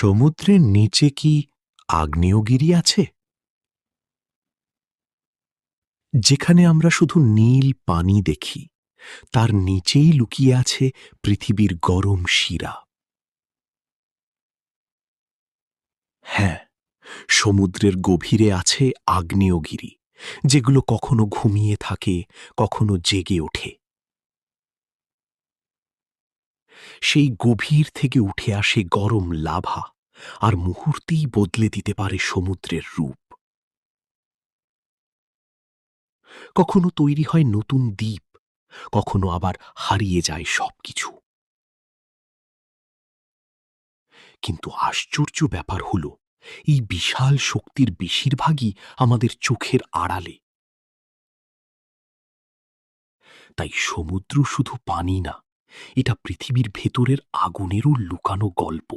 সমুদ্রের নিচে কি আগ্নেয়গিরি আছে, যেখানে আমরা শুধু নীল পানি দেখি তার নিচেই লুকিয়ে আছে পৃথিবীর গরম শিরা? হ্যাঁ, সমুদ্রের গভীরে আছে আগ্নেয়গিরি, যেগুলো কখনো ঘুমিয়ে থাকে, কখনো জেগে ওঠে। সেই গভীর থেকে উঠে আসে গরম লাভা, আর মুহূর্তেই বদলে দিতে পারে সমুদ্রের রূপ। কখনো তৈরি হয় নতুন দ্বীপ, কখনো আবার হারিয়ে যায় সবকিছু। কিন্তু আশ্চর্য ব্যাপার হল, এই বিশাল শক্তির বেশিরভাগই আমাদের চোখের আড়ালে। তাই সমুদ্র শুধু পানি না, এটা পৃথিবীর ভেতরের আগুনেরও লুকানো গল্প।